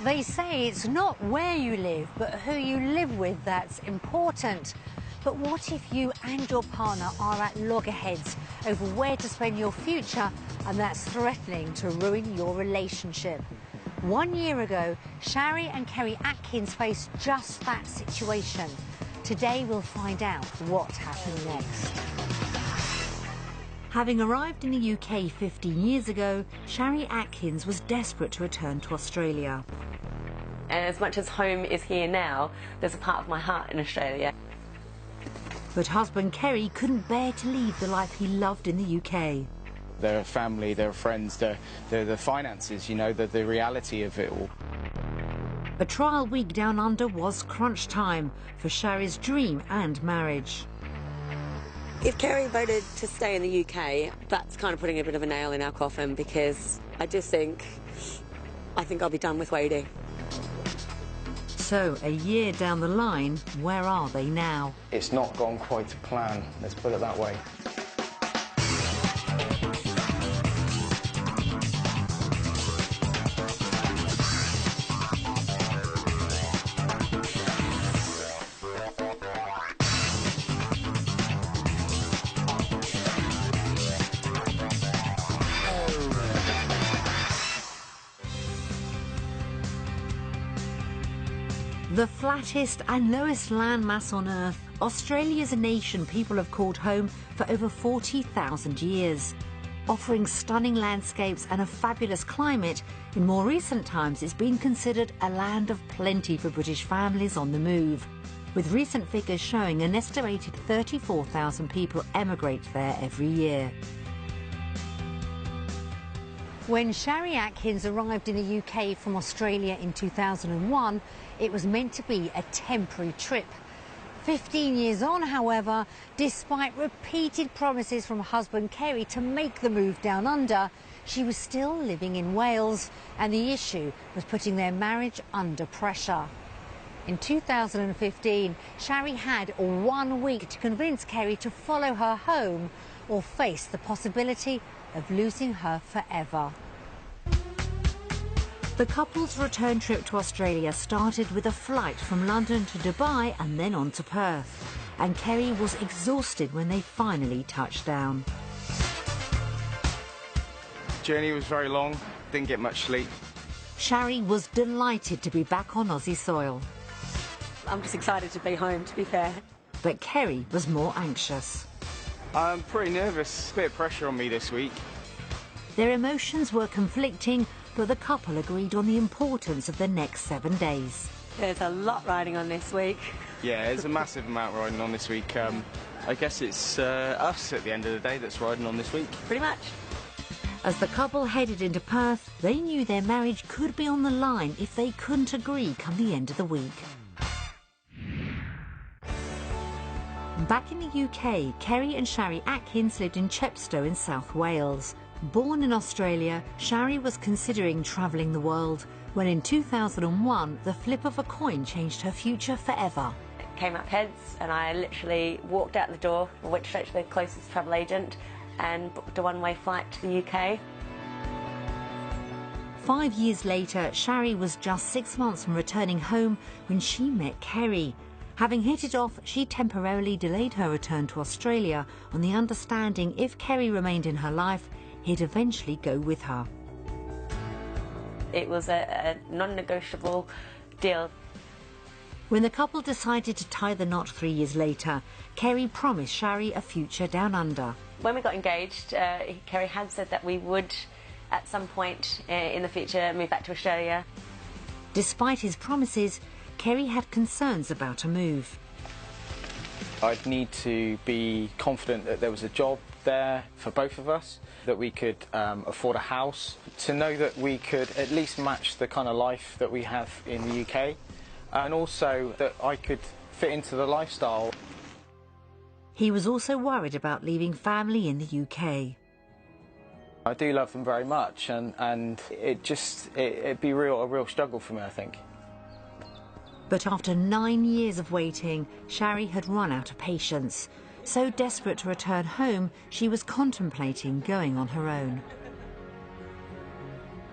They say it's not where you live, but who you live with that's important. But what if you and your partner are at loggerheads over where to spend your future, and that's threatening to ruin your relationship? 1 year ago, Shari and Kerry Atkins faced just that situation. Today we'll find out what happened next. Having arrived in the UK 15 years ago, Shari Atkins was desperate to return to Australia. And as much as home is here now, there's a part of my heart in Australia. But husband Kerry couldn't bear to leave the life he loved in the UK. Their family, their friends, the finances, you know, the reality of it all. A trial week down under was crunch time for Shari's dream and marriage. If Kerry voted to stay in the UK, that's kind of putting a bit of a nail in our coffin, because I think I'll be done with waiting. So, a year down the line, where are they now? It's not gone quite to plan, let's put it that way. The flattest and lowest landmass on Earth, Australia is a nation people have called home for over 40,000 years. Offering stunning landscapes and a fabulous climate, in more recent times it's been considered a land of plenty for British families on the move, with recent figures showing an estimated 34,000 people emigrate there every year. When Shari Atkins arrived in the UK from Australia in 2001, it was meant to be a temporary trip. 15 years on, however, despite repeated promises from husband Kerry to make the move down under, she was still living in Wales, and the issue was putting their marriage under pressure. In 2015, Shari had 1 week to convince Kerry to follow her home or face the possibility of losing her forever. The couple's return trip to Australia started with a flight from London to Dubai and then on to Perth. And Kerry was exhausted when they finally touched down. The journey was very long, didn't get much sleep. Shari was delighted to be back on Aussie soil. I'm just excited to be home, to be fair. But Kerry was more anxious. I'm pretty nervous, a bit of pressure on me this week. Their emotions were conflicting, but the couple agreed on the importance of the next 7 days. There's a lot riding on this week. Yeah, there's a massive amount riding on this week. I guess it's us at the end of the day that's riding on this week. Pretty much. As the couple headed into Perth, they knew their marriage could be on the line if they couldn't agree come the end of the week. Back in the UK, Kerry and Shari Atkins lived in Chepstow in South Wales. Born in Australia, Shari was considering travelling the world when in 2001 the flip of a coin changed her future forever. It came up heads and I literally walked out the door, went straight to the closest travel agent and booked a one-way flight to the UK. 5 years later, Shari was just 6 months from returning home when she met Kerry. Having hit it off, she temporarily delayed her return to Australia on the understanding if Kerry remained in her life, he'd eventually go with her. It was a non-negotiable deal. When the couple decided to tie the knot 3 years later, Kerry promised Shari a future down under. When we got engaged, Kerry had said that we would, at some point in the future, move back to Australia. Despite his promises, Kerry had concerns about a move. I'd need to be confident that there was a job there for both of us, that we could afford a house, to know that we could at least match the kind of life that we have in the UK, and also that I could fit into the lifestyle. He was also worried about leaving family in the UK. I do love them very much, and it'd be a real struggle for me, I think. But after 9 years of waiting, Shari had run out of patience. So desperate to return home, she was contemplating going on her own.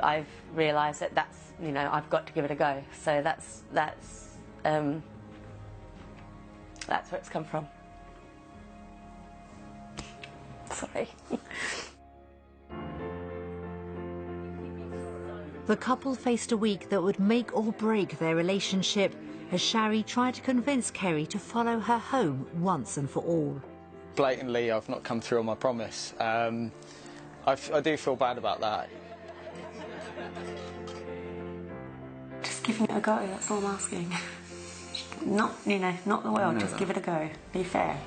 I've realised that that's, you know, I've got to give it a go. So that's where it's come from. Sorry. The couple faced a week that would make or break their relationship as Shari tried to convince Kerry to follow her home once and for all. Blatantly, I've not come through on my promise. I do feel bad about that. Just giving it a go, that's all I'm asking. Not, you know, not the world, just give it a go. Be fair.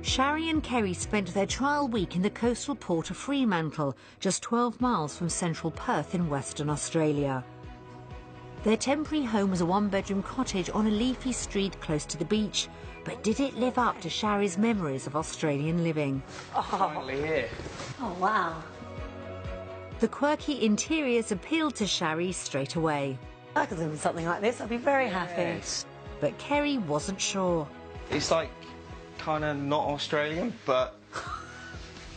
Shari and Kerry spent their trial week in the coastal port of Fremantle, just 12 miles from central Perth in Western Australia. Their temporary home was a one-bedroom cottage on a leafy street close to the beach, but did it live up to Shari's memories of Australian living? Finally here. Oh, wow. The quirky interiors appealed to Shari straight away. I could live in something like this, I'd be very happy. Yes. But Kerry wasn't sure. It's like kind of not Australian, but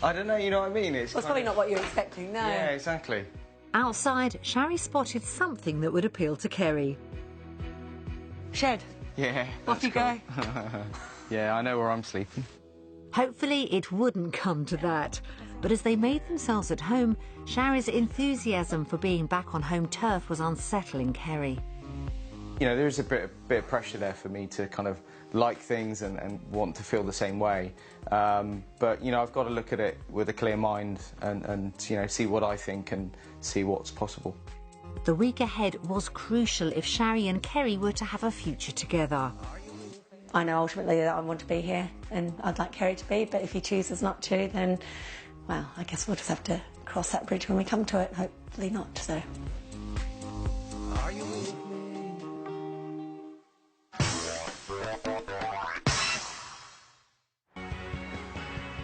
I don't know, you know what I mean? Well, it's probably not what you're expecting, no. Yeah, exactly. Outside, Shari spotted something that would appeal to Kerry. Shed. Yeah. Off you go. Yeah, I know where I'm sleeping. Hopefully it wouldn't come to that. But as they made themselves at home, Shari's enthusiasm for being back on home turf was unsettling Kerry. You know, there's a bit of pressure there for me to kind of like things and want to feel the same way. But, you know, I've got to look at it with a clear mind and you know, see what I think and see what's possible. The week ahead was crucial if Shari and Kerry were to have a future together. I know ultimately that I want to be here and I'd like Kerry to be, but if he chooses not to, then, well, I guess we'll just have to cross that bridge when we come to it. Hopefully not, so.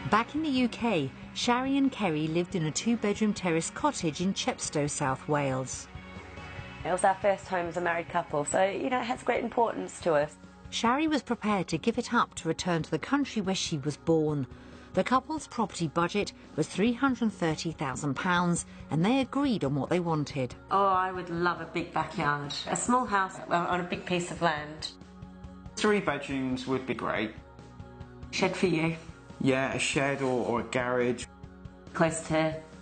Back in the UK, Shari and Kerry lived in a two-bedroom terrace cottage in Chepstow, South Wales. It was our first home as a married couple, so, you know, it has great importance to us. Shari was prepared to give it up to return to the country where she was born. The couple's property budget was £330,000 and they agreed on what they wanted. Oh, I would love a big backyard. A small house on a big piece of land. 3 bedrooms would be great. Shed for you. Yeah, a shed or a garage. Close to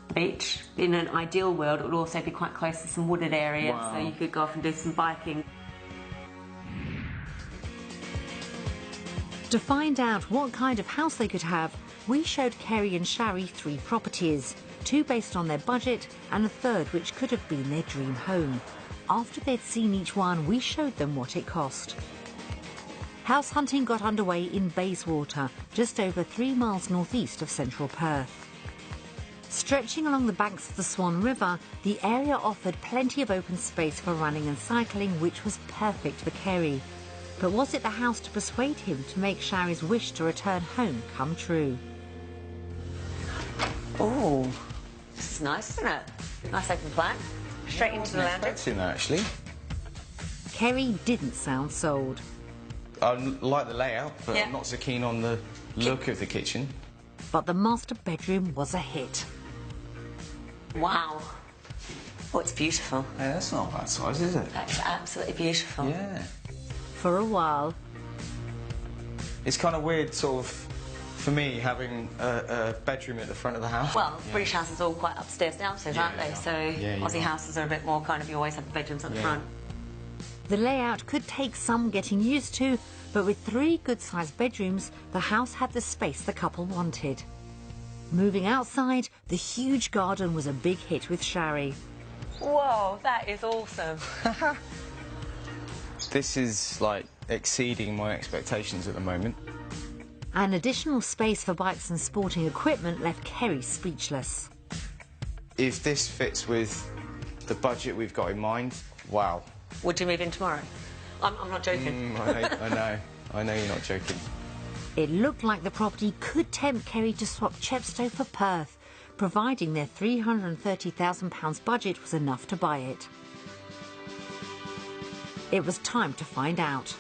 the beach. In an ideal world, it would also be quite close to some wooded areas, Wow. so you could go off and do some biking. To find out what kind of house they could have, we showed Kerry and Shari 3 properties, 2 based on their budget and a third which could have been their dream home. After they'd seen each one, we showed them what it cost. House hunting got underway in Bayswater, just over 3 miles northeast of central Perth. Stretching along the banks of the Swan River, the area offered plenty of open space for running and cycling, which was perfect for Kerry. But was it the house to persuade him to make Shari's wish to return home come true? Oh, this is nice, isn't it? Nice open plan. Straight into the landing. Expecting that, actually. Kerry didn't sound sold. I like the layout, but Yeah. I'm not so keen on the look of the kitchen. But the master bedroom was a hit. Wow. Oh, it's beautiful. Yeah, that's not a bad size, is it? That's absolutely beautiful. Yeah. For a while, It's kind of weird, sort of, for me, having a bedroom at the front of the house. Well, British houses are all quite upstairs, downstairs, aren't they? Yeah. So Yeah, Aussie yeah. houses are a bit more kind of, you always have the bedrooms at the Yeah. front. the layout could take some getting used to, but with 3 good-sized bedrooms, the house had the space the couple wanted. Moving outside, the huge garden was a big hit with Shari. Whoa, that is awesome. This is, like, exceeding my expectations at the moment. An additional space for bikes and sporting equipment left Kerry speechless. If this fits with the budget we've got in mind, wow. Would you move in tomorrow? I'm not joking. I know you're not joking. It looked like the property could tempt Kerry to swap Chepstow for Perth, providing their £330,000 budget was enough to buy it. It was time to find out.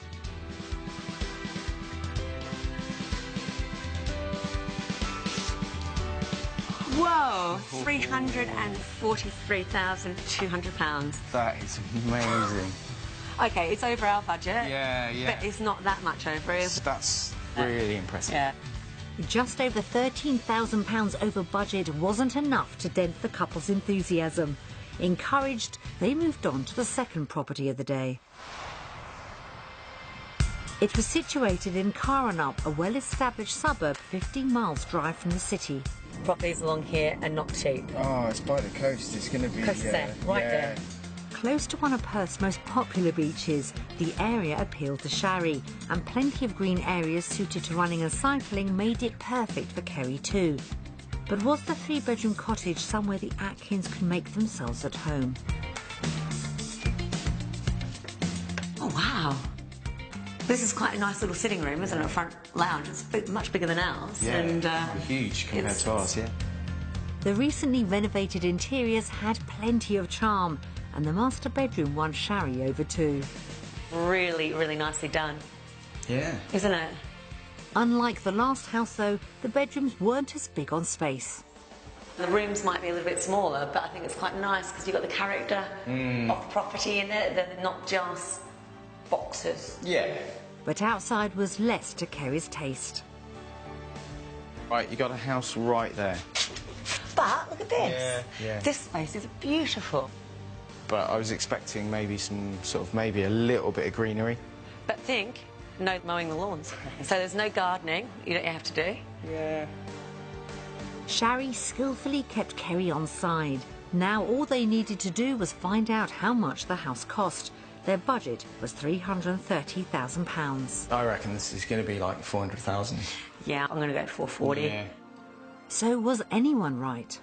Whoa, £343,200. That is amazing. Okay, it's over our budget. Yeah. But it's not that much over. That's really impressive. Yeah. Just over £13,000 over budget wasn't enough to dent the couple's enthusiasm. Encouraged, they moved on to the second property of the day. It was situated in Karanup, a well-established suburb 15 miles drive from the city. Properties along here are not cheap. Oh, it's by the coast. It's going to be... Coast there, right there. Close to one of Perth's most popular beaches, the area appealed to Shari, and plenty of green areas suited to running and cycling made it perfect for Kerry too. But was the three-bedroom cottage somewhere the Atkins could make themselves at home? Oh, wow. This is quite a nice little sitting room, isn't it? A front lounge. It's much bigger than ours. Yeah, and, huge compared to ours, yeah. The recently renovated interiors had plenty of charm, and the master bedroom won Shari over too. Really, really nicely done. Yeah. Isn't it? Unlike the last house, though, the bedrooms weren't as big on space. The rooms might be a little bit smaller, but I think it's quite nice because you've got the character of the property in it. They're not just boxes. Yeah. But outside was less to Kerry's taste. Right, you got a house right there. But look at this. Yeah. This space is beautiful. But I was expecting maybe some maybe a little bit of greenery. But think, no mowing the lawns. So there's no gardening you have to do. Yeah. Shari skillfully kept Kerry on side. Now all they needed to do was find out how much the house cost. Their budget was £330,000. I reckon this is going to be like 400,000. Yeah, I'm going to go for 440. Yeah. So was anyone right?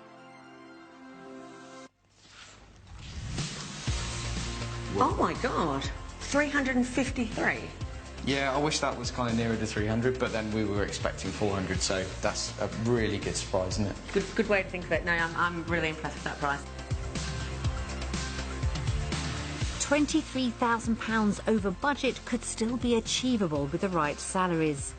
Oh my God, 353. Yeah, I wish that was kind of nearer to 300, but then we were expecting 400, so that's a really good surprise, isn't it? Good way to think of it. No, I'm really impressed with that price. £23,000 over budget could still be achievable with the right salaries.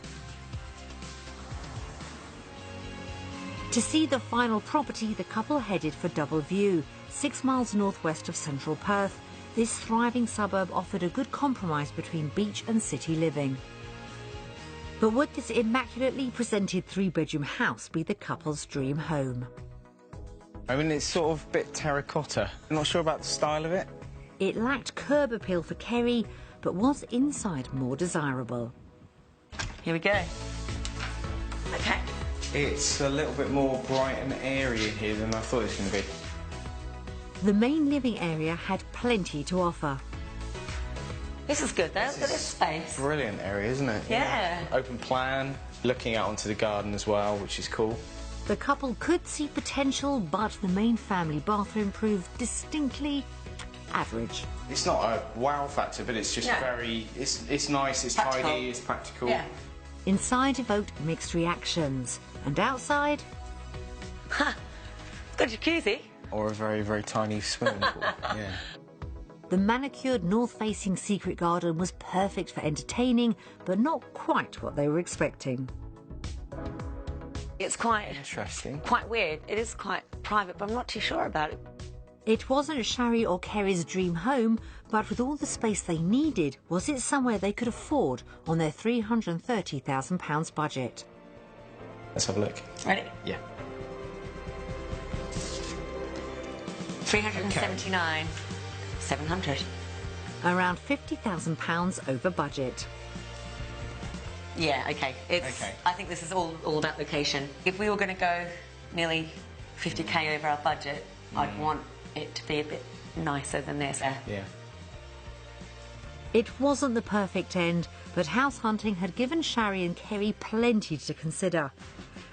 To see the final property, the couple headed for Double View, 6 miles northwest of central Perth. This thriving suburb offered a good compromise between beach and city living. But would this immaculately presented three-bedroom house be the couple's dream home? I mean, it's sort of a bit terracotta. I'm not sure about the style of it. It lacked curb appeal for Kerry, but was inside more desirable. Here we go. Okay. It's a little bit more bright and airy in here than I thought it was going to be. The main living area had plenty to offer. This is good, though. Look at this space. Brilliant area, isn't it? Yeah. Open plan, looking out onto the garden as well, which is cool. The couple could see potential, but the main family bathroom proved distinctly average. It's not a wow factor, but it's just very... It's nice, it's Practical. tidy, it's practical. Yeah. Inside evoked mixed reactions, and outside... Ha! It's got a jacuzzi. Or a very, very tiny swimming pool. Yeah. The manicured north-facing secret garden was perfect for entertaining, but not quite what they were expecting. It's quite... Interesting. Quite weird. It is quite private, but I'm not too sure about it. It wasn't Shari or Kerry's dream home, but with all the space they needed, was it somewhere they could afford on their £330,000 budget? Let's have a look. Ready? Yeah. 379. 700. Around £50,000 over budget. Yeah, okay. Okay. I think this is all about location. If we were going to go nearly 50k over our budget, I'd want it to be a bit nicer than this. Yeah. It wasn't the perfect end, but house hunting had given Shari and Kerry plenty to consider.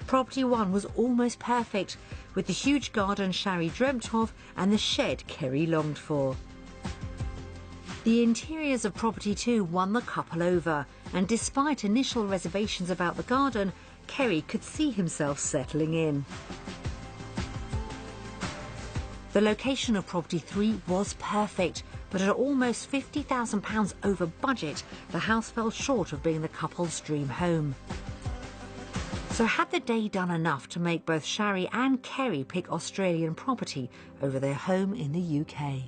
Property 1 was almost perfect, with the huge garden Shari dreamt of and the shed Kerry longed for. The interiors of Property 2 won the couple over, and despite initial reservations about the garden, Kerry could see himself settling in. The location of Property 3 was perfect, but at almost £50,000 over budget, the house fell short of being the couple's dream home. So had the day done enough to make both Shari and Kerry pick Australian property over their home in the UK?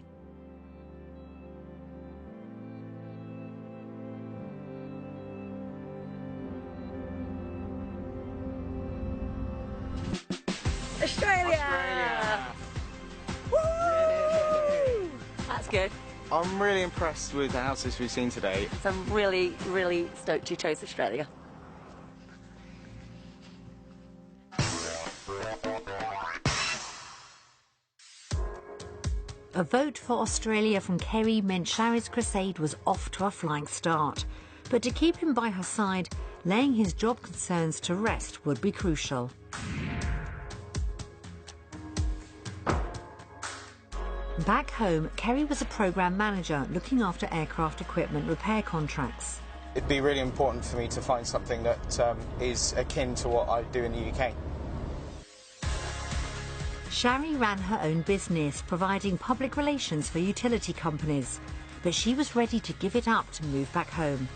Australia! Woo! That's good. I'm really impressed with the houses we've seen today. So I'm really, really stoked you chose Australia. A vote for Australia from Kerry meant Shari's crusade was off to a flying start. But to keep him by her side, laying his job concerns to rest would be crucial. Back home, Kerry was a programme manager looking after aircraft equipment repair contracts. It'd be really important for me to find something that is akin to what I do in the UK. Shari ran her own business, providing public relations for utility companies, but she was ready to give it up to move back home.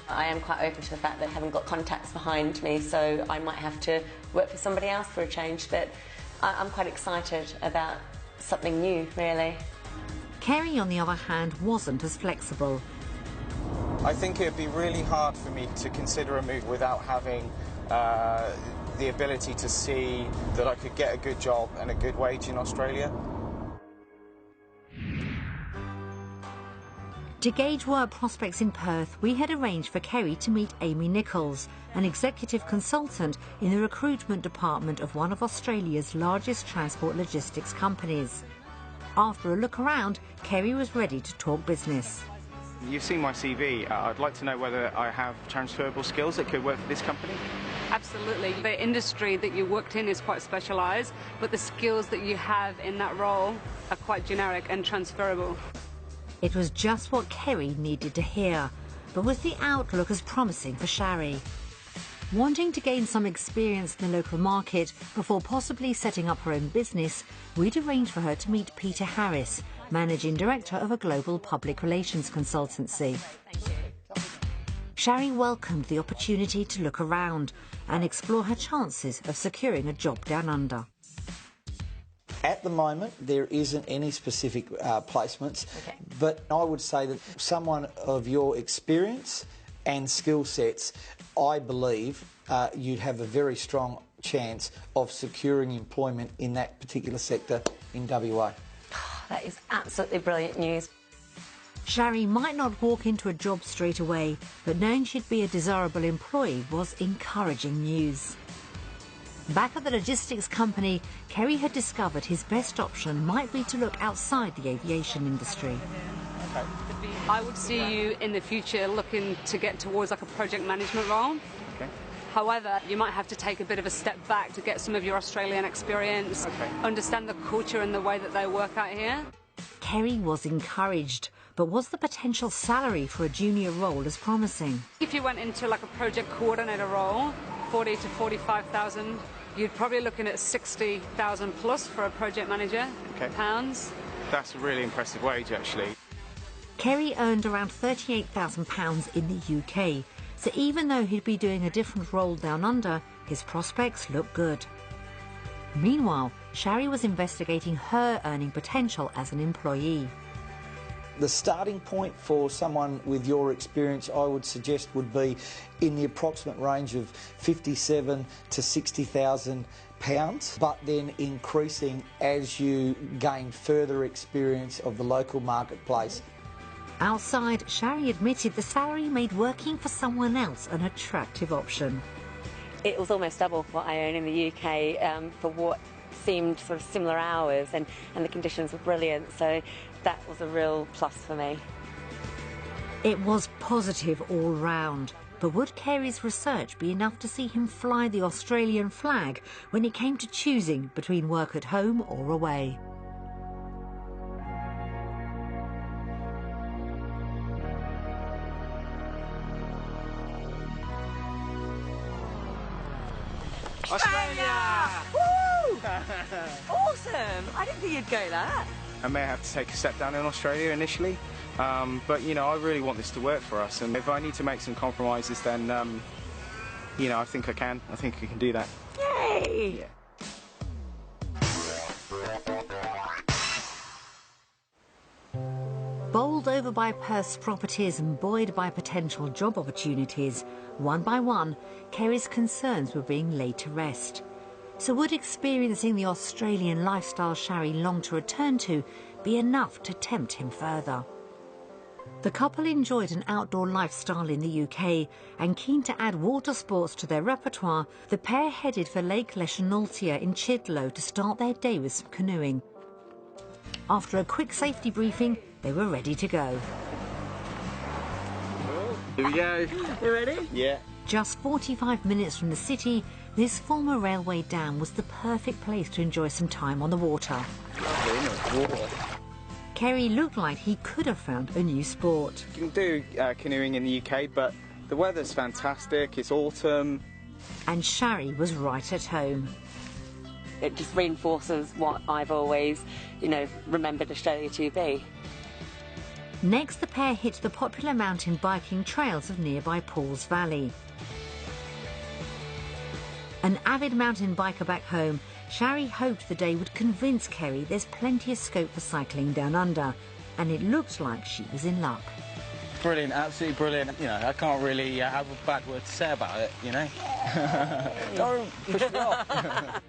I am quite open to the fact that I haven't got contacts behind me, so I might have to work for somebody else for a change, but I'm quite excited about something new, really. Kerry, on the other hand, wasn't as flexible. I think it'd be really hard for me to consider a move without having the ability to see that I could get a good job and a good wage in Australia. To gauge work prospects in Perth, we had arranged for Kerry to meet Amy Nichols, an executive consultant in the recruitment department of one of Australia's largest transport logistics companies. After a look around, Kerry was ready to talk business. You've seen my CV. I'd like to know whether I have transferable skills that could work for this company. Absolutely. The industry that you worked in is quite specialised, but the skills that you have in that role are quite generic and transferable. It was just what Kerry needed to hear, but was the outlook as promising for Shari? Wanting to gain some experience in the local market before possibly setting up her own business, we'd arranged for her to meet Peter Harris, Managing Director of a global public relations consultancy. Shari welcomed the opportunity to look around and explore her chances of securing a job down under. At the moment, there isn't any specific placements, but I would say that someone of your experience and skill sets, I believe you'd have a very strong chance of securing employment in that particular sector in WA. That is absolutely brilliant news. Shari might not walk into a job straight away, but knowing she'd be a desirable employee was encouraging news. Back at the logistics company, Kerry had discovered his best option might be to look outside the aviation industry. I would see you in the future looking to get towards like a project management role. Okay. However, you might have to take a bit of a step back to get some of your Australian experience, understand the culture and the way that they work out here. Kerry was encouraged, but was the potential salary for a junior role as promising? If you went into like a project coordinator role, 40 to 45,000, you'd probably looking at 60,000 plus for a project manager, pounds. That's a really impressive wage, actually. Kerry earned around £38,000 in the UK, so even though he'd be doing a different role down under, his prospects looked good. Meanwhile, Shari was investigating her earning potential as an employee. The starting point for someone with your experience, I would suggest, would be in the approximate range of 57 to 60,000 pounds, but then increasing as you gain further experience of the local marketplace. Outside, Shari admitted the salary made working for someone else an attractive option. It was almost double what I earn in the UK for what seemed sort of similar hours, and the conditions were brilliant, so that was a real plus for me. It was positive all round, but would Kerry's research be enough to see him fly the Australian flag when it came to choosing between work at home or away? Australia! Woo! Awesome! I didn't think you'd go that. I may have to take a step down in Australia initially, but you know, I really want this to work for us, and if I need to make some compromises, then you know, I think I can. I think I can do that. Yay! Yeah. Bowled over by Perth's properties and buoyed by potential job opportunities, one by one, Kerry's concerns were being laid to rest. So would experiencing the Australian lifestyle Shari longed to return to be enough to tempt him further? The couple enjoyed an outdoor lifestyle in the UK, and keen to add water sports to their repertoire, the pair headed for Lake Leschenoltia in Chidlow to start their day with some canoeing. After a quick safety briefing, they were ready to go. Here we go. You ready? Yeah. Just 45 minutes from the city, this former railway dam was the perfect place to enjoy some time on the water. Kerry looked like he could have found a new sport. You can do canoeing in the UK, but the weather's fantastic. It's autumn. And Shari was right at home. It just reinforces what I've always, you know, remembered Australia to be. Next, the pair hit the popular mountain biking trails of nearby Pauls Valley. An avid mountain biker back home, Shari hoped the day would convince Kerry there's plenty of scope for cycling down under, and it looked like she was in luck. Brilliant, absolutely brilliant. You know, I can't really have a bad word to say about it, you know. Don't push me off.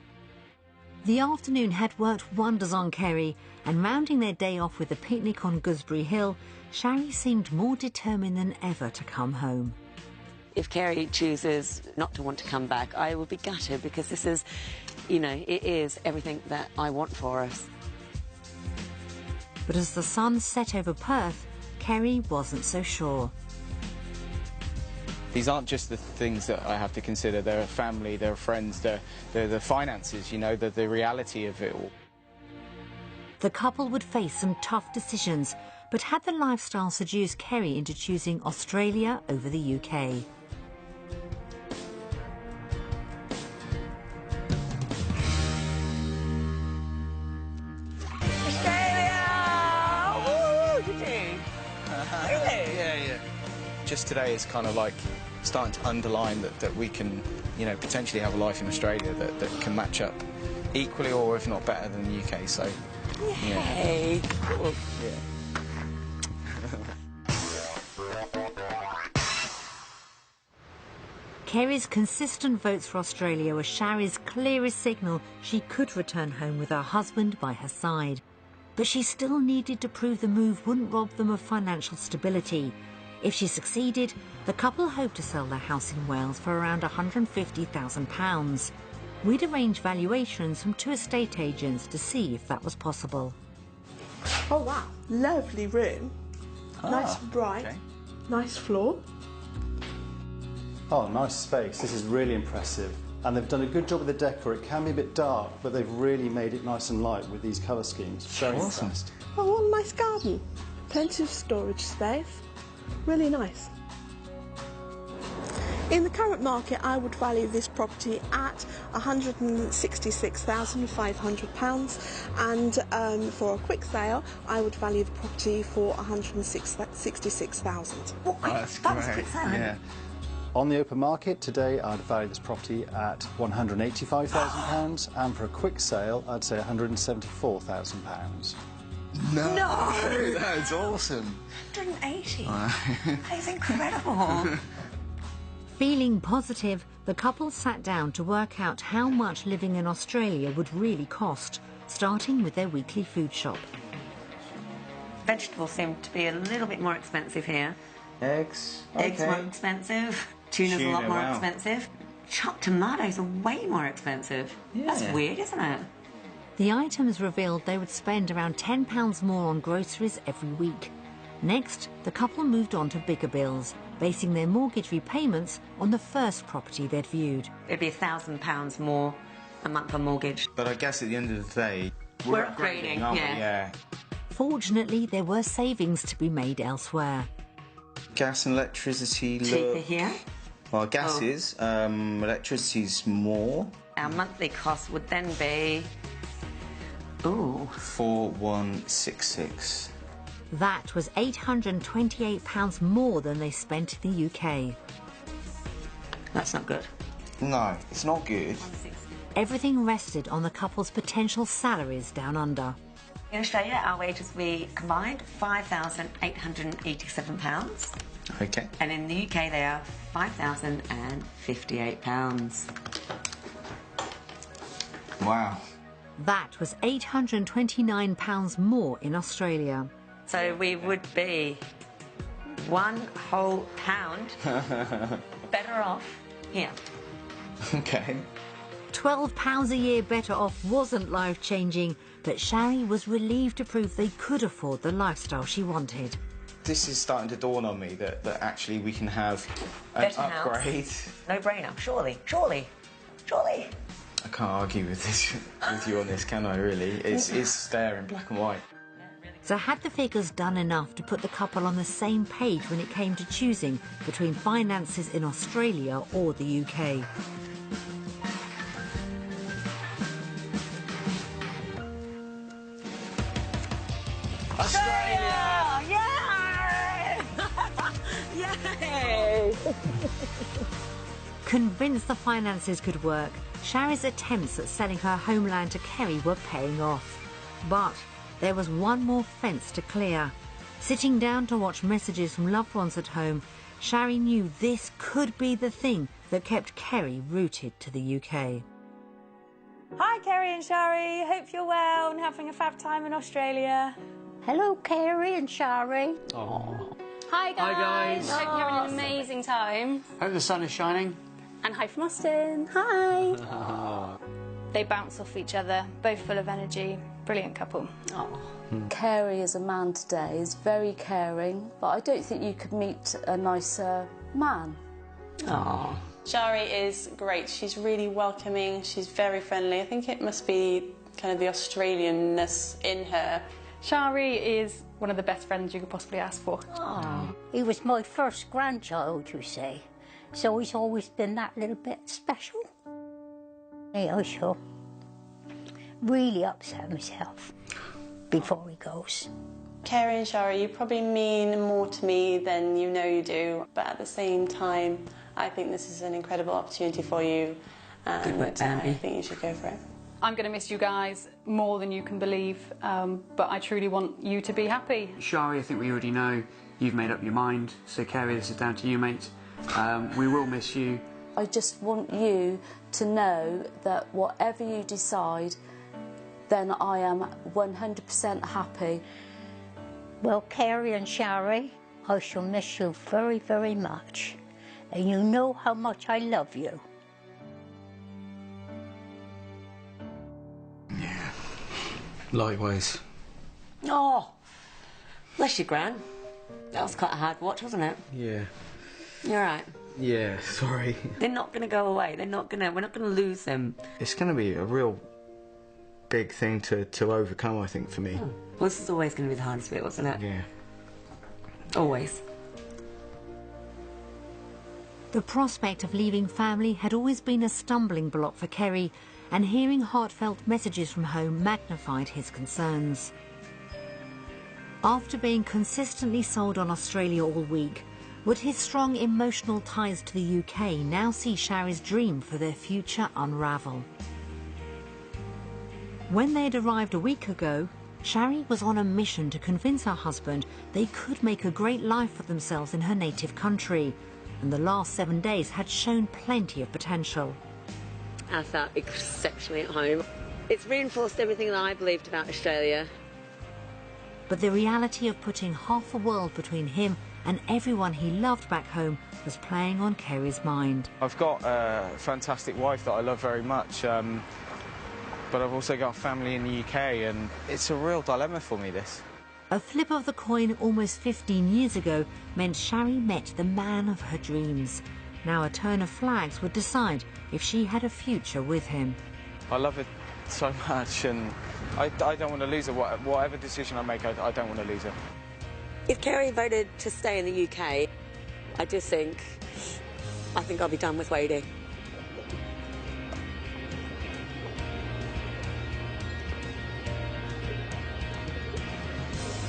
The afternoon had worked wonders on Kerry, and rounding their day off with a picnic on Gooseberry Hill, Shari seemed more determined than ever to come home. If Kerry chooses not to want to come back, I will be gutted, because this is, you know, it is everything that I want for us. But as the sun set over Perth, Kerry wasn't so sure. These aren't just the things that I have to consider. They're a family, they're friends, they're the finances, you know, the reality of it all. The couple would face some tough decisions, but had the lifestyle seduced Kerry into choosing Australia over the UK? Just today is kind of like starting to underline that we can, you know, potentially have a life in Australia that can match up equally or if not better than the UK, so... Yay! Yeah. Cool. Yeah. Kerry's consistent votes for Australia were Shari's clearest signal she could return home with her husband by her side. But she still needed to prove the move wouldn't rob them of financial stability. If she succeeded, the couple hoped to sell their house in Wales for around £150,000. We'd arranged valuations from 2 estate agents to see if that was possible. Oh wow, lovely room. Nice and bright, okay. Nice floor. Oh, nice space. This is really impressive. And they've done a good job with the decor. It can be a bit dark, but they've really made it nice and light with these colour schemes. Very impressed. Oh, what a nice garden. Plenty of storage space. Really nice. In the current market, I would value this property at £166,500, and for a quick sale, I would value the property for £166,000. Oh, that's great. A quick sale. Yeah. On the open market today, I'd value this property at £185,000, and for a quick sale, I'd say £174,000. No! That's awesome. 180? That's incredible. Feeling positive, the couple sat down to work out how much living in Australia would really cost, starting with their weekly food shop. Vegetables seem to be a little bit more expensive here. Eggs? Eggs more expensive. Tuna's a lot more expensive. Chopped tomatoes are way more expensive. Yeah. That's weird, isn't it? The items revealed they would spend around £10 more on groceries every week. Next, the couple moved on to bigger bills, basing their mortgage repayments on the first property they'd viewed. It'd be £1,000 more a month on mortgage. But I guess at the end of the day, we're upgrading, aren't we? Yeah. Fortunately, there were savings to be made elsewhere. Gas and electricity Cheaper here? Well, gas is. Electricity's more. Our monthly cost would then be... Ooh. 4166. That was £828 more than they spent in the UK. That's not good. No, it's not good. Everything rested on the couple's potential salaries down under. In Australia, our wages we combined £5,887. Okay. And in the UK, they are £5,058. Wow. That was £829 more in Australia. So we would be £1 whole pound better off here. Okay. £12 a year better off wasn't life-changing, but Shari was relieved to prove they could afford the lifestyle she wanted. This is starting to dawn on me that actually we can have an Better upgrade. House. No brainer, surely. I can't argue with this with you on this, can I? Really, it's there in black and white. So had the figures done enough to put the couple on the same page when it came to choosing between finances in Australia or the UK? Australia! Yay! Yay! Convinced the finances could work, Shari's attempts at selling her homeland to Kerry were paying off. But there was one more fence to clear. Sitting down to watch messages from loved ones at home, Shari knew this could be the thing that kept Kerry rooted to the UK. Hi Kerry and Shari, hope you're well and having a fab time in Australia. Hello Kerry and Shari. Oh. Hi guys. Hi guys. Hope you're having an amazing time. Hope the sun is shining. And hi from Austin. Hi. They bounce off each other, both full of energy. Brilliant couple. Kerry as a man today is very caring, but I don't think you could meet a nicer man. Aww. Shari is great. She's really welcoming. She's very friendly. I think it must be kind of the Australianness in her. Shari is one of the best friends you could possibly ask for. Oh. He was my first grandchild, you see, so he's always been that little bit special. He also really upset himself before he goes. Kerry and Shari, you probably mean more to me than you know you do, but at the same time, I think this is an incredible opportunity for you, and Good work, Bambi. I think you should go for it. I'm going to miss you guys more than you can believe, but I truly want you to be happy. Shari, I think we already know you've made up your mind, so Kerry, this is down to you, mate. We will miss you. I just want you to know that whatever you decide, then I am 100% happy. Well, Kerry and Shari, I shall miss you very, very much. And you know how much I love you. Yeah. Likewise. Oh, bless you, Gran. That was quite a hard watch, wasn't it? Yeah. You're right. Yeah. Sorry. They're not going to go away. We're not going to lose them. It's going to be a real big thing to overcome, I think, for me. Well, this is always going to be the hardest bit, wasn't it? Yeah. Always. The prospect of leaving family had always been a stumbling block for Kerry, and hearing heartfelt messages from home magnified his concerns. After being consistently sold on Australia all week, would his strong emotional ties to the UK now see Shari's dream for their future unravel? When they had arrived a week ago, Shari was on a mission to convince her husband they could make a great life for themselves in her native country, and the last 7 days had shown plenty of potential. I felt exceptionally at home. It's reinforced everything that I believed about Australia. But the reality of putting half the world between him and everyone he loved back home was playing on Kerry's mind. I've got a fantastic wife that I love very much, but I've also got family in the UK, and it's a real dilemma for me, this. A flip of the coin almost 15 years ago meant Shari met the man of her dreams. Now a turn of flags would decide if she had a future with him. I love it so much, and I don't want to lose her. Whatever decision I make, I don't want to lose her. If Kerry voted to stay in the UK, I think I'll be done with waiting.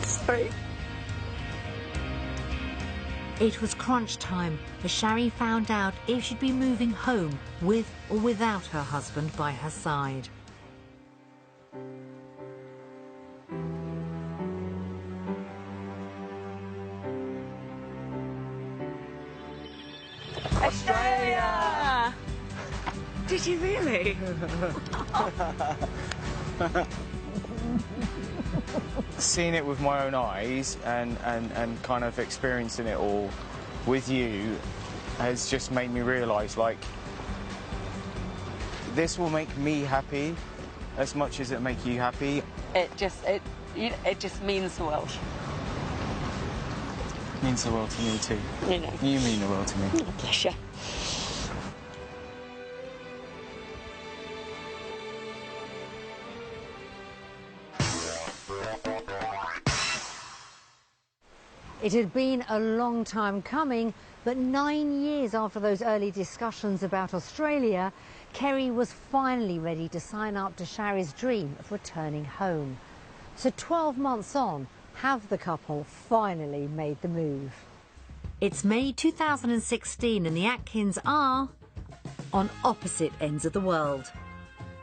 Sorry. It was crunch time as Shari found out if she'd be moving home with or without her husband by her side. Australia! Did you really? Seeing it with my own eyes and kind of experiencing it all with you has just made me realise, like, this will make me happy as much as it make you happy. It just means the world. It means the world to me too. You know. You mean the world to me. Oh, bless you. It had been a long time coming, but 9 years after those early discussions about Australia, Kerry was finally ready to sign up to Shari's dream of returning home. So 12 months on, have the couple finally made the move? It's May 2016 and the Atkins are on opposite ends of the world.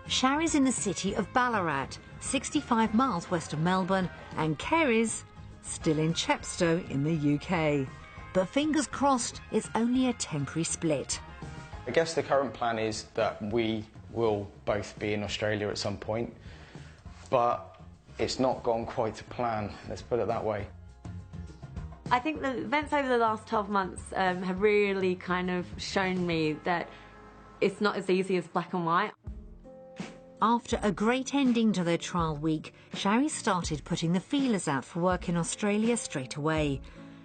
Shari's in the city of Ballarat, 65 miles west of Melbourne, and Kerry's still in Chepstow in the UK. But fingers crossed, it's only a temporary split. I guess the current plan is that we will both be in Australia at some point, but it's not gone quite to plan, let's put it that way. I think the events over the last 12 months have really kind of shown me that it's not as easy as black and white. After a great ending to their trial week, Shari started putting the feelers out for work in Australia straight away.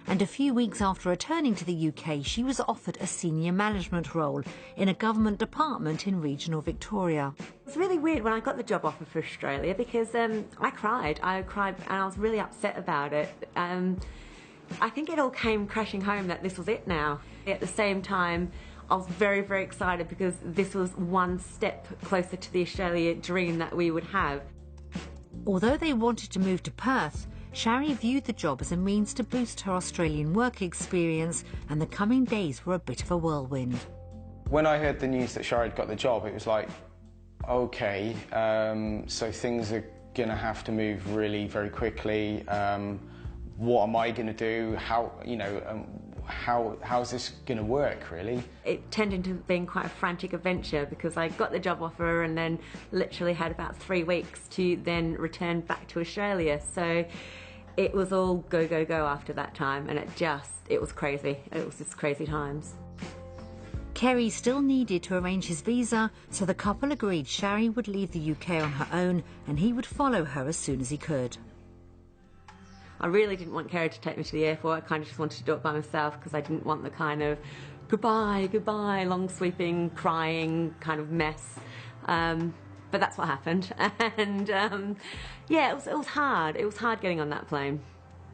And a few weeks after returning to the UK, she was offered a senior management role in a government department in regional Victoria. It's really weird when I got the job offer for Australia because I cried and I was really upset about it. I think it all came crashing home that this was it now. At the same time, I was very, very excited because this was one step closer to the Australia dream that we would have. Although they wanted to move to Perth, Shari viewed the job as a means to boost her Australian work experience, and the coming days were a bit of a whirlwind. When I heard the news that Shari had got the job, it was like, okay, so things are going to have to move really very quickly. What am I going to do? How's this going to work, really? It turned into being quite a frantic adventure because I got the job offer and then literally had about 3 weeks to then return back to Australia. So it was all go, go, go after that time, and it was crazy. It was just crazy times. Kerry still needed to arrange his visa, so the couple agreed Shari would leave the UK on her own and he would follow her as soon as he could. I really didn't want Kerry to take me to the airport. I kind of just wanted to do it by myself because I didn't want the kind of goodbye, goodbye, long sweeping, crying kind of mess. But that's what happened. And yeah, it was hard. It was hard getting on that plane.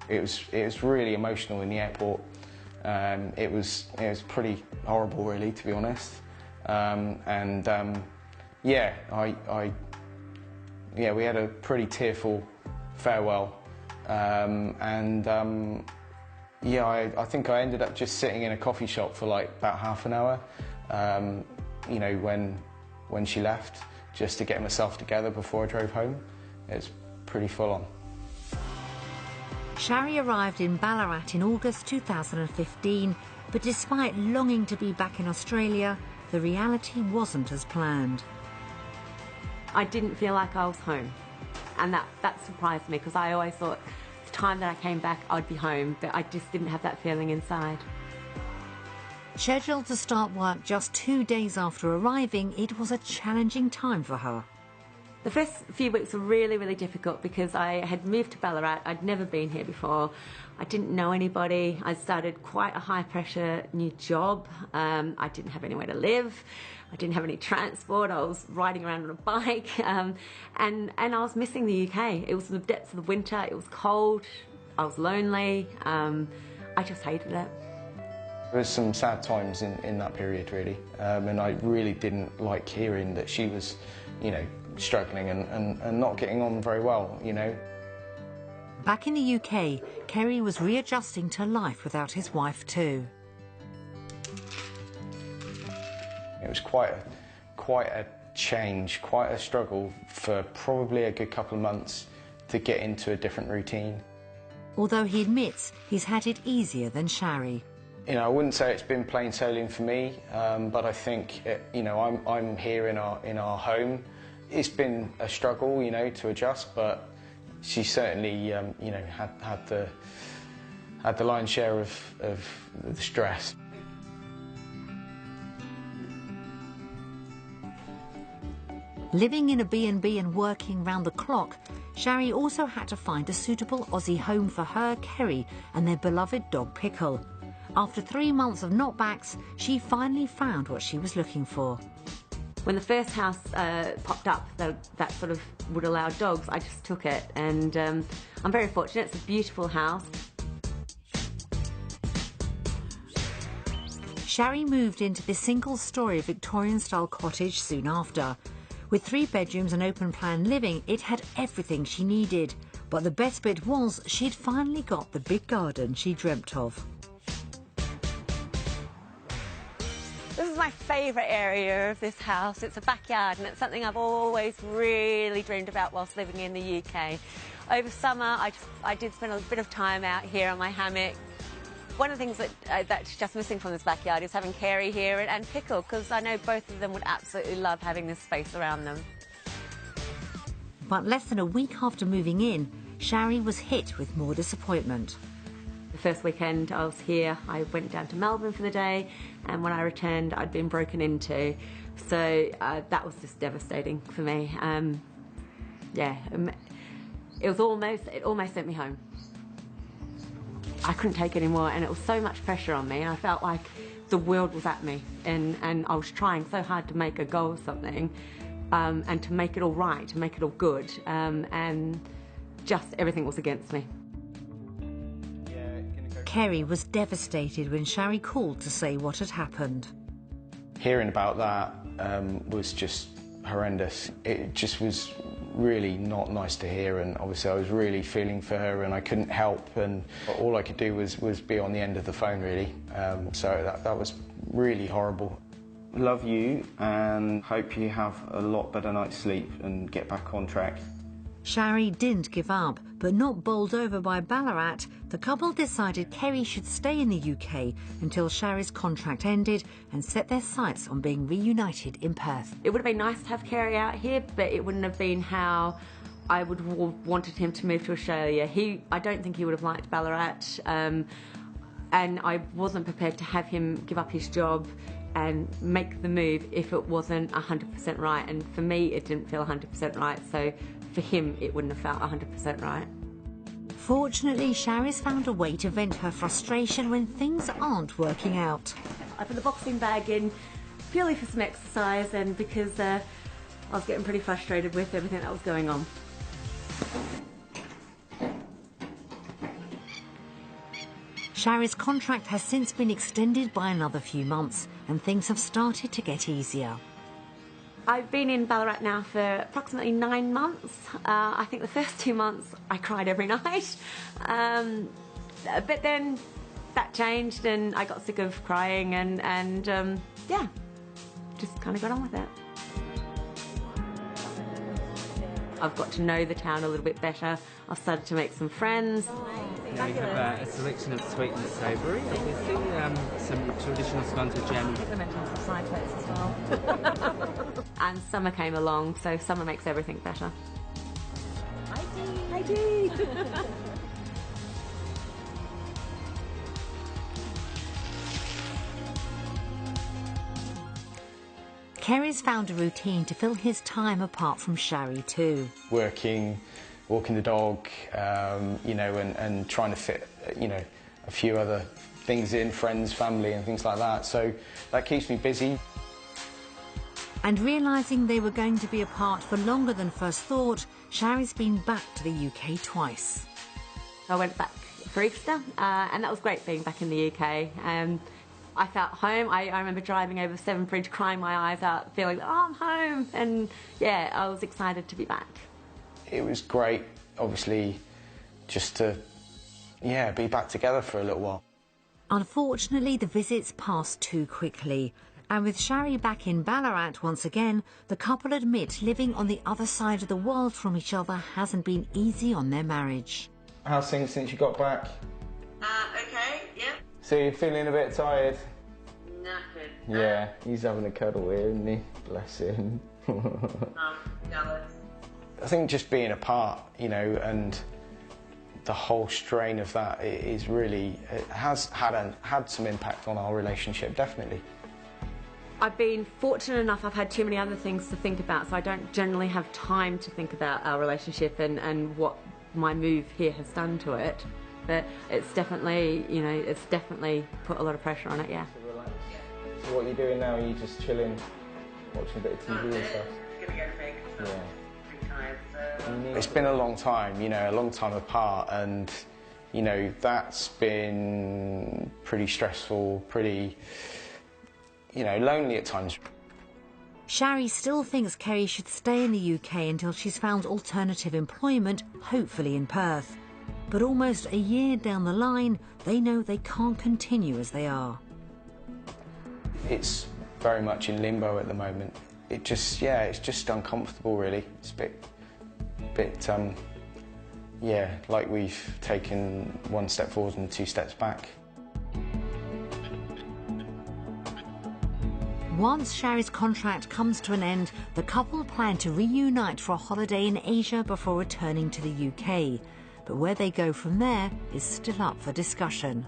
It was really emotional in the airport. It was pretty horrible, really, to be honest. Yeah, we had a pretty tearful farewell. Yeah, I think I ended up just sitting in a coffee shop for like about half an hour, you know, when she left, just to get myself together before I drove home. It was pretty full on. Shari arrived in Ballarat in August 2015, but despite longing to be back in Australia, the reality wasn't as planned. I didn't feel like I was home, and that surprised me because I always thought the time that I came back I'd be home, but I just didn't have that feeling inside. Scheduled to start work just 2 days after arriving, it was a challenging time for her. The first few weeks were really, really difficult because I had moved to Ballarat. I'd never been here before. I didn't know anybody. I started quite a high-pressure new job. I didn't have anywhere to live. I didn't have any transport. I was riding around on a bike, and I was missing the UK. It was the depths of the winter. It was cold. I was lonely. I just hated it. There was some sad times in that period, really, and I really didn't like hearing that she was, you know, struggling and not getting on very well, you know. Back in the UK, Kerry was readjusting to life without his wife too. It was quite a change, quite a struggle for probably a good couple of months to get into a different routine. Although he admits he's had it easier than Shari. You know, I wouldn't say it's been plain sailing for me, but I think, you know, I'm here in our home. It's been a struggle, you know, to adjust, but she certainly, you know, had the lion's share of the stress. Living in a B&B and working round the clock, Shari also had to find a suitable Aussie home for her, Kerry, and their beloved dog Pickle. After 3 months of knockbacks, she finally found what she was looking for. When the first house popped up that sort of would allow dogs, I just took it, and I'm very fortunate. It's a beautiful house. Shari moved into this single-storey Victorian-style cottage soon after. With 3 bedrooms and open-plan living, it had everything she needed. But the best bit was she'd finally got the big garden she dreamt of. This is my favourite area of this house. It's a backyard, and it's something I've always really dreamed about whilst living in the UK. Over summer, I did spend a bit of time out here on my hammock. One of the things that's just missing from this backyard is having Carey here and Pickle, because I know both of them would absolutely love having this space around them. But less than a week after moving in, Shari was hit with more disappointment. The first weekend I was here, I went down to Melbourne for the day, and when I returned, I'd been broken into. So that was just devastating for me. Yeah, it almost sent me home. I couldn't take it anymore, and it was so much pressure on me, and I felt like the world was at me, and I was trying so hard to make a go of something, and to make it all right, to make it all good, and just everything was against me. Kerry was devastated when Shari called to say what had happened. Hearing about that was just horrendous. It just was really not nice to hear, and obviously I was really feeling for her, and I couldn't help, and all I could do was be on the end of the phone, really. So that was really horrible. Love you, and hope you have a lot better night's sleep and get back on track. Shari didn't give up, but not bowled over by Ballarat, the couple decided Kerry should stay in the UK until Shari's contract ended and set their sights on being reunited in Perth. It would have been nice to have Kerry out here, but it wouldn't have been how I would have wanted him to move to Australia. I don't think he would have liked Ballarat, and I wasn't prepared to have him give up his job and make the move if it wasn't 100% right. And for me, it didn't feel 100% right, so for him, it wouldn't have felt 100% right. Fortunately, Shari's found a way to vent her frustration when things aren't working out. I put the boxing bag in purely for some exercise, and because I was getting pretty frustrated with everything that was going on. Shari's contract has since been extended by another few months, and things have started to get easier. I've been in Ballarat now for approximately 9 months. I think the first 2 months I cried every night. But then that changed, and I got sick of crying, and yeah, just kind of got on with it. I've got to know the town a little bit better. I've started to make some friends. We have a selection of sweet and savoury, obviously, some traditional scones with jam. I mentioned some side plates as well. And summer came along, so summer makes everything better. Hi Dee! Kerry's found a routine to fill his time apart from Shari too. Working, walking the dog, you know, and trying to fit, you know, a few other things in, friends, family and things like that. So that keeps me busy. And realising they were going to be apart for longer than first thought, Shari's been back to the UK twice. I went back for Easter, and that was great being back in the UK. I felt home. I remember driving over Severn Bridge, crying my eyes out, feeling, oh, I'm home. And yeah, I was excited to be back. It was great, obviously, just to, yeah, be back together for a little while. Unfortunately, the visits passed too quickly. And with Shari back in Ballarat once again, the couple admit living on the other side of the world from each other hasn't been easy on their marriage. How's things since you got back? Okay, yeah. So you're feeling a bit tired? Knackered. Yeah, he's having a cuddle here, isn't he? Bless him. Jealous. I think just being apart, you know, and the whole strain of that is really, it has had some impact on our relationship, definitely. I've been fortunate enough, I've had too many other things to think about, so I don't generally have time to think about our relationship and what my move here has done to it. But it's definitely, you know, it's definitely put a lot of pressure on it, yeah. So what are you doing now? Are you just chilling, watching a bit of TV and stuff? Gonna go big. Yeah. It's been a long time, you know, a long time apart, and, you know, that's been pretty stressful, pretty, you know, lonely at times. Shari still thinks Kerry should stay in the UK until she's found alternative employment, hopefully in Perth. But almost a year down the line, they know they can't continue as they are. It's very much in limbo at the moment. It just, yeah, it's just uncomfortable, really. It's a bit, yeah, like we've taken one step forward and 2 steps back. Once Shari's contract comes to an end, the couple plan to reunite for a holiday in Asia before returning to the UK. But where they go from there is still up for discussion.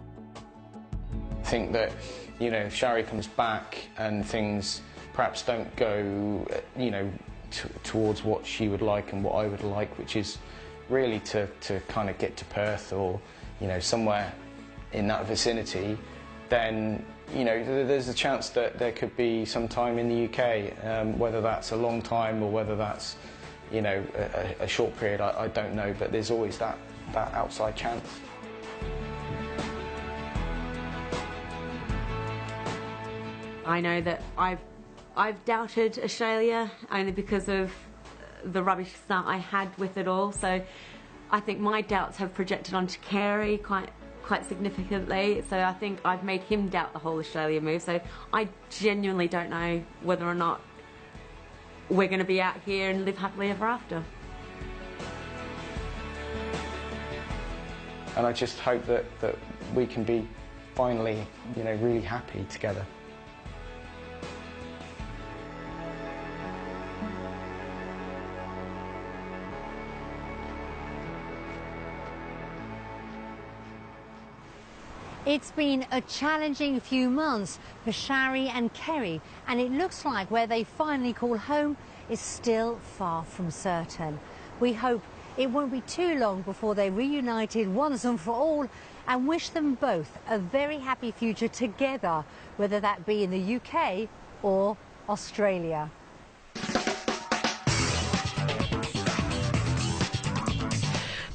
I think that, you know, if Shari comes back and things perhaps don't go, you know, towards what she would like and what I would like, which is really to kind of get to Perth or, you know, somewhere in that vicinity, then, you know, there's a chance that there could be some time in the UK, whether that's a long time or whether that's, you know, a short period, I don't know, but there's always that outside chance. I know that I've doubted Australia only because of the rubbish start I had with it all, so I think my doubts have projected onto Kerry quite significantly, so I think I've made him doubt the whole Australia move, so I genuinely don't know whether or not we're going to be out here and live happily ever after. And I just hope that we can be finally, you know, really happy together. It's been a challenging few months for Shari and Kerry, and it looks like where they finally call home is still far from certain. We hope it won't be too long before they're reunited once and for all, and wish them both a very happy future together, whether that be in the UK or Australia.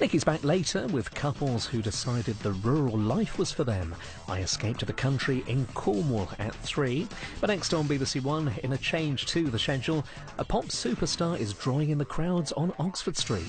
Nikki's back later with couples who decided the rural life was for them. I escaped to the country in Cornwall at 3. But next on BBC One, in a change to the schedule, a pop superstar is drawing in the crowds on Oxford Street.